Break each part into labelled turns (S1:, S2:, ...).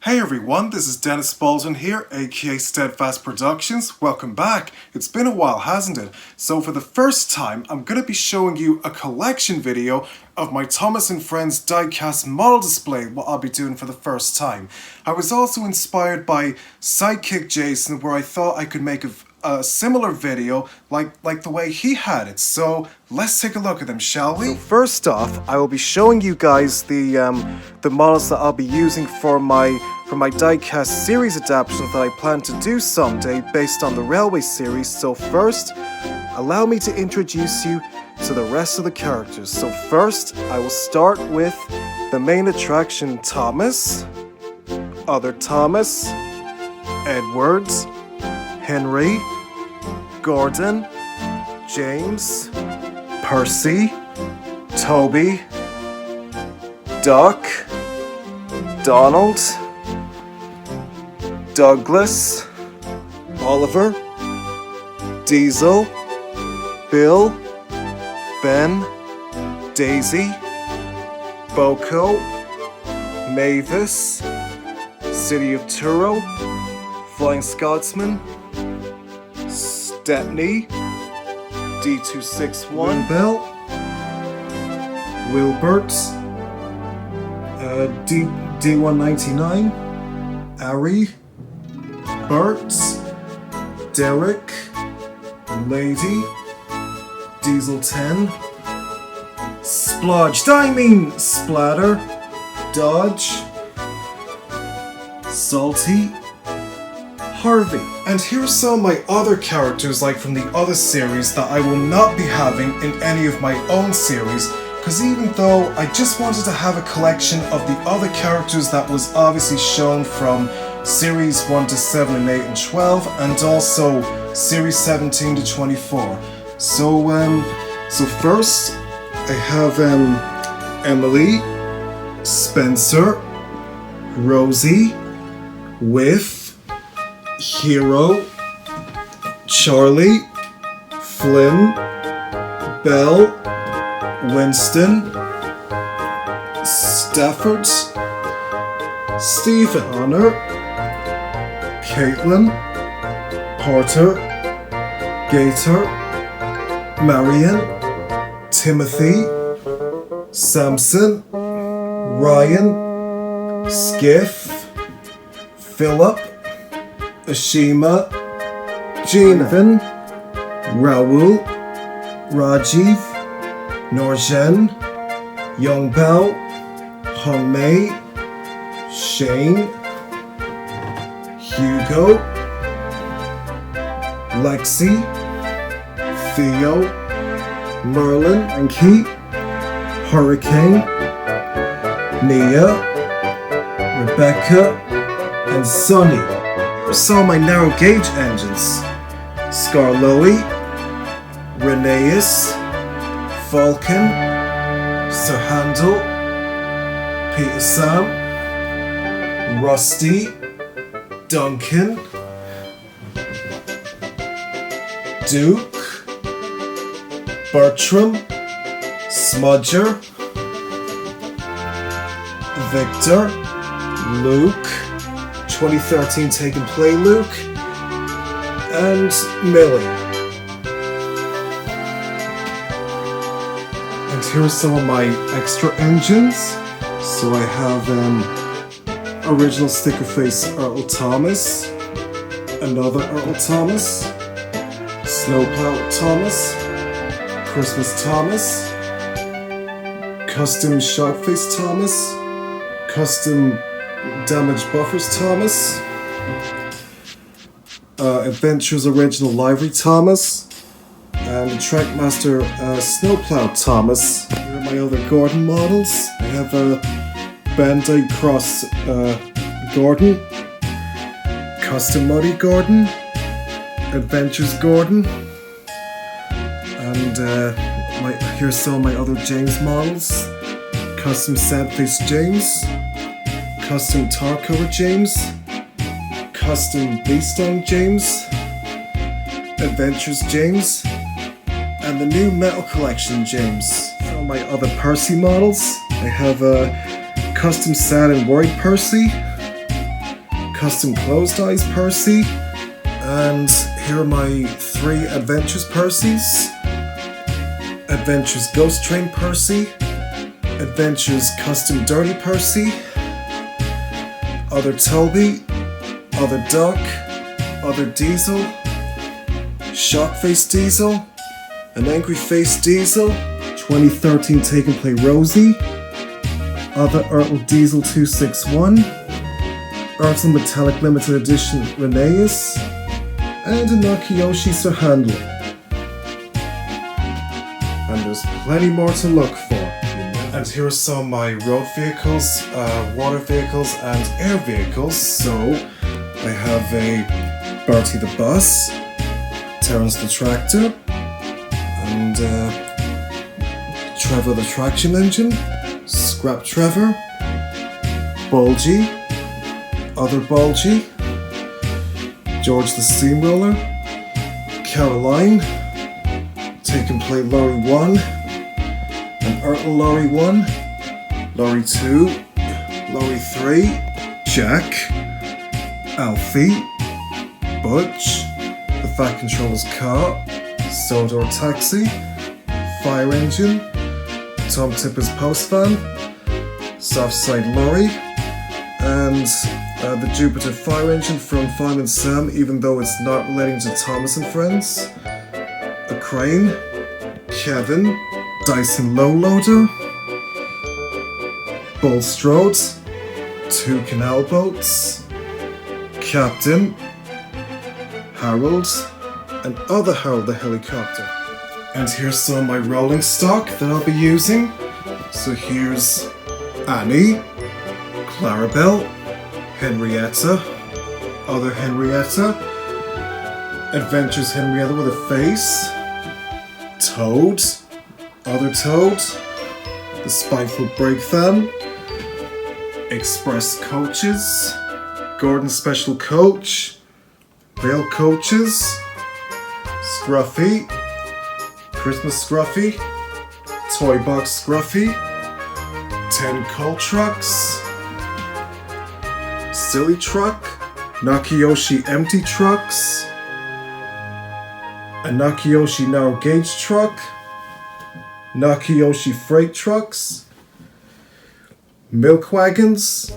S1: Hey everyone, this is Dennis Baldwin here, aka Steadfast Productions. Welcome back. It's been a while, hasn't it? So for the first time, I'm going to be showing you a collection video of my Thomas & Friends diecast model display, what I'll be doing for the first time. I was also inspired by Sidekick Jason, where I thought I could make a similar video like the way he had it. So let's take a look at them, shall we? So first off, I will be showing you guys the models that I'll be using for my diecast series adaptations that I plan to do someday based on the Railway series. So first, allow me to introduce you to the rest of the characters. So first, I will start with the main attraction, Thomas, other Thomas, Edwards, Henry, Gordon, James, Percy, Toby, Duck, Donald, Douglas, Oliver, Diesel, Bill, Ben, Daisy, Boko, Mavis, City of Truro, Flying Scotsman, Stepney, D261, Bell, Wilbert, D199, Ari, Bert, Derek, Lady, Diesel 10, Splodge, Splatter, Dodge, Salty, Harvey. And here's some of my other characters, like from the other series, that I will not be having in any of my own series, because even though I just wanted to have a collection of the other characters that was obviously shown from series 1 to 7 and 8 and 12, and also series 17 to 24. So first I have Emily, Spencer, Rosie, Whiff, Hero, Charlie, Flynn, Belle, Winston, Stafford, Stephen, Honor, Caitlin, Porter, Gator, Marion, Timothy, Samson, Ryan, Skiff, Philip, Ashima, Jeevan, Raoul, Rajiv, Norjen, Yongbao, Hongmei, Shane, Hugo, Lexi, Theo, Merlin, Anki, Hurricane, Nia, Rebecca, and Sonny. Here are some of my narrow gauge engines: Scarloey, Rheneas, Falcon, Sir Handel, Peter Sam, Rusty, Duncan, Duke, Bertram, Smudger, Victor, Luke, 2013 Take and Play Luke, and Millie. And here are some of my extra engines. So I have original sticker face Ertl Thomas, another Ertl Thomas, Snowplow Thomas, Christmas Thomas, custom shark face Thomas, custom damage buffers Thomas, Adventures Original Livery Thomas, and Trackmaster Snowplow Thomas. Here are my other Gordon models. I have a Bandai Cross Gordon, Custom Muddy Gordon, Adventures Gordon, and here's some of my other James models: Custom Sad Face James, Custom Tar Cover James, Custom Beastone James, Adventures James, and the new Metal Collection James. Some of my other Percy models: I have a Custom Sad and Worried Percy, custom closed eyes Percy. And here are my 3 Adventures Percys. Adventures Ghost Train Percy. Adventures Custom Dirty Percy. Other Toby. Other Duck. Other Diesel. Shockface Diesel. An Angry Face Diesel. 2013 Take and Play Rosie. Other Ertl Diesel 261. Ertl Metallic Limited Edition Rheneas. And a Nakiyoshi Sir Handler. And there's plenty more to look for. And here are some of my road vehicles, water vehicles and air vehicles. So I have a Bertie the Bus, Terence the Tractor, and Trevor the Traction Engine, Scrap Trevor, Bulgy, Other Bulgy, George the Steamroller, Caroline, Take and Play Lorry 1, an Ertl Lorry 1, Lorry 2, Lorry 3, Jack, Alfie, Butch, the Fat Controller's Car, Sodor Taxi, Fire Engine, Tom Tipper's Post Van, Softside Lorry, and the Jupiter Fire Engine from Fireman Sam, even though it's not relating to Thomas and Friends. A Crane, Kevin, Dyson Low Loader, Bulstrode, 2 Canal Boats, Captain, Harold, and other Harold the Helicopter. And here's some of my rolling stock that I'll be using. So here's Annie, Clarabelle, Henrietta, Other Henrietta, Adventures Henrietta with a Face, Toad, Other Toad, The Spiteful Brake Fan, Express Coaches, Gordon Special Coach, Rail Coaches, Scruffy, Christmas Scruffy, Toy Box Scruffy, 10 Coal Trucks, Silly Truck, Nakiyoshi Empty Trucks, a Nakiyoshi Narrow Gauge Truck, Nakiyoshi Freight Trucks, Milk Wagons,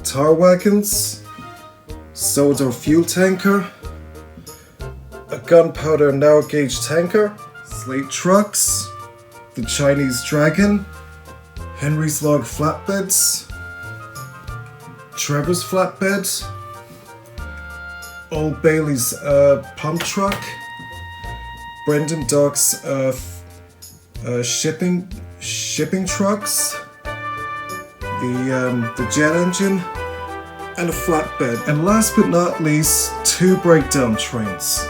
S1: Tar Wagons, Sodor Fuel Tanker, a Gunpowder Narrow Gauge Tanker, Slate Trucks, the Chinese Dragon, Henry's Log Flatbeds, Trevor's Flatbed, Old Bailey's Pump Truck, Brendan Dock's shipping trucks, the jet engine, and a flatbed. And last but not least, 2 breakdown trains.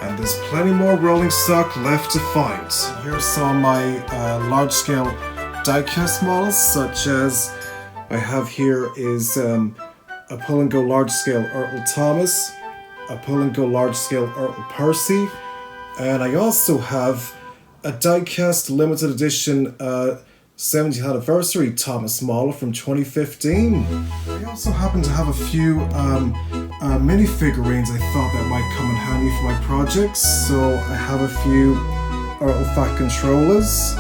S1: And there's plenty more rolling stock left to find. Here's some of my large-scale diecast models, such as I have here is a Pull and Go large scale Ertl Thomas, a Pull and Go large scale Ertl Percy, and I also have a diecast limited edition 70th anniversary Thomas model from 2015. I also happen to have a few mini figurines I thought that might come in handy for my projects. So I have a few Ertl Fat Controllers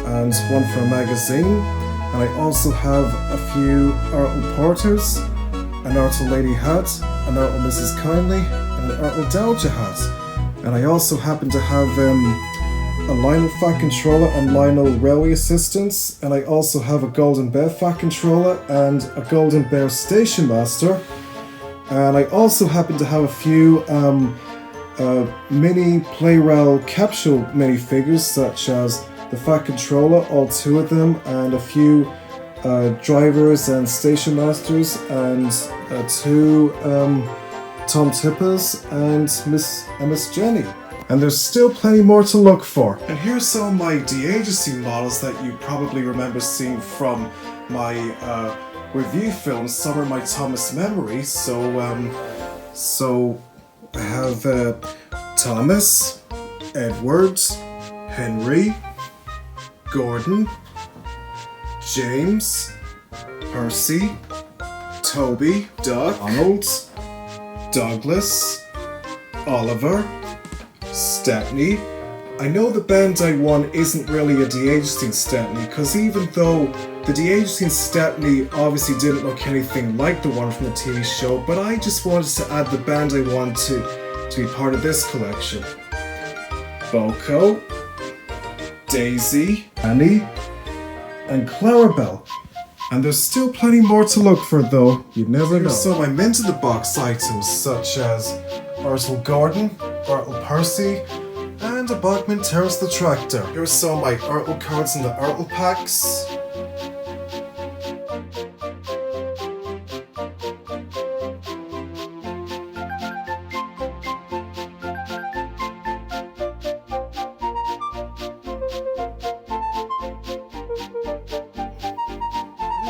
S1: and one for a magazine. And I also have a few Ertl Porters, an Ertl Lady hat, an Ertl Mrs. Kindly, and an Ertl Dowager hat. And I also happen to have a Lionel Fat Controller and Lionel Railway Assistants, and I also have a Golden Bear Fat Controller and a Golden Bear Station Master. And I also happen to have a few mini Playrel capsule minifigures, such as the Fat Controller, all 2 of them, and a few drivers and station masters, and 2 Tom Tippers and Miss Jenny. And there's still plenty more to look for. And here's some of my de-agency models that you probably remember seeing from my review film, Summer My Thomas Memory. So I have Thomas, Edward, Henry, Gordon, James, Percy, Toby, Doug, Donald, Douglas, Oliver, Stepney. I know the Bandai one isn't really a de-aging Stepney, because even though the de-aging Stepney obviously didn't look anything like the one from the TV show, but I just wanted to add the Bandai one to be part of this collection. Boko, Daisy, Annie, and Clarabelle. And there's still plenty more to look for though, you never know. So I'm into the box items such as Ertl Gordon, Ertl Percy, and a Bachman Terrace the Tractor. Here's some of my Ertl cards in the Ertl packs.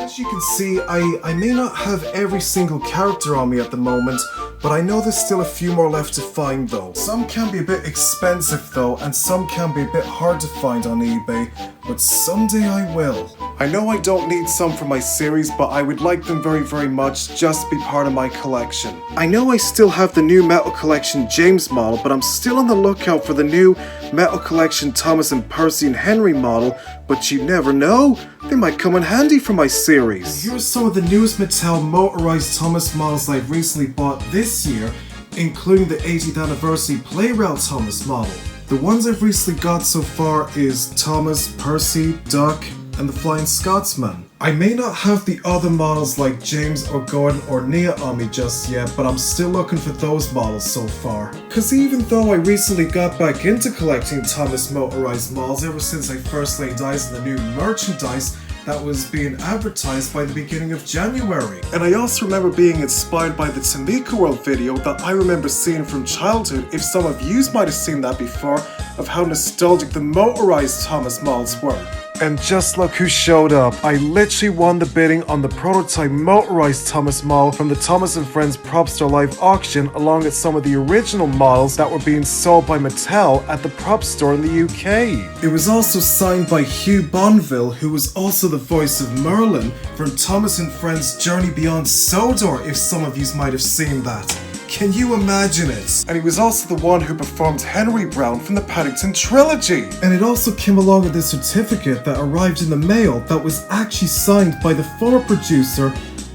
S1: As you can see, I may not have every single character on me at the moment, but I know there's still a few more left to find though. Some can be a bit expensive though, and some can be a bit hard to find on eBay, but someday I will. I know I don't need some for my series, but I would like them very, very much just to be part of my collection. I know I still have the new Mattel Collection James model, but I'm still on the lookout for the new Mattel Collection Thomas and Percy and Henry model, but you never know, they might come in handy for my series. Here's some of the newest Mattel Motorized Thomas models I've recently bought this year, including the 80th anniversary Playrail Thomas model. The ones I've recently got so far is Thomas, Percy, Duck, and the Flying Scotsman. I may not have the other models like James or Gordon or Nia on me just yet, but I'm still looking for those models so far. Cause even though I recently got back into collecting Thomas motorized models ever since I first laid eyes on the new merchandise that was being advertised by the beginning of January. And I also remember being inspired by the Tamika World video that I remember seeing from childhood, if some of you might have seen that before, of how nostalgic the motorized Thomas models were. And just look who showed up. I literally won the bidding on the prototype motorized Thomas model from the Thomas & Friends Propstore live auction, along with some of the original models that were being sold by Mattel at the Propstore in the UK. It was also signed by Hugh Bonneville, who was also the voice of Merlin from Thomas & Friends Journey Beyond Sodor, if some of you might have seen that. Can you imagine it? And he was also the one who performed Henry Brown from the Paddington Trilogy. And it also came along with a certificate that arrived in the mail that was actually signed by the former producer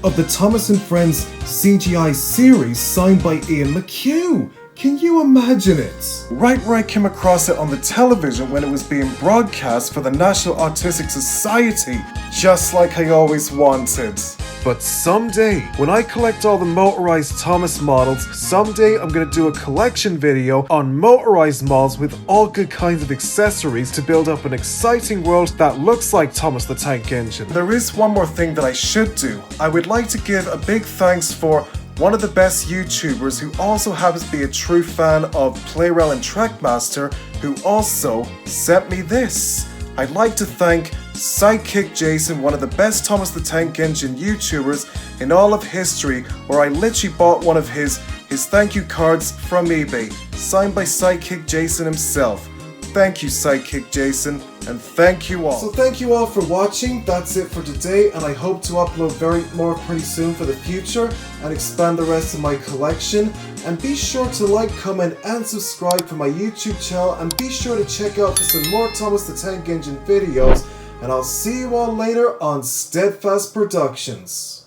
S1: of the Thomas & Friends CGI series, signed by McCue. Can you imagine it? Right where I came across it on the television when it was being broadcast for the National Autistic Society, just like I always wanted. But someday, when I collect all the motorized Thomas models, someday I'm gonna do a collection video on motorized models with all good kinds of accessories to build up an exciting world that looks like Thomas the Tank Engine. There is one more thing that I should do. I would like to give a big thanks for one of the best YouTubers who also happens to be a true fan of Playrail and Trackmaster, who also sent me this. I'd like to thank Sidekick Jason, one of the best Thomas the Tank Engine YouTubers in all of history, where I literally bought one of his thank you cards from eBay, signed by Sidekick Jason himself. Thank you, Sidekick Jason, and thank you all. So thank you all for watching. That's it for today, and I hope to upload more pretty soon for the future and expand the rest of my collection. And be sure to like, comment, and subscribe for my YouTube channel, and be sure to check out for some more Thomas the Tank Engine videos. And I'll see you all later on Steadfast Productions.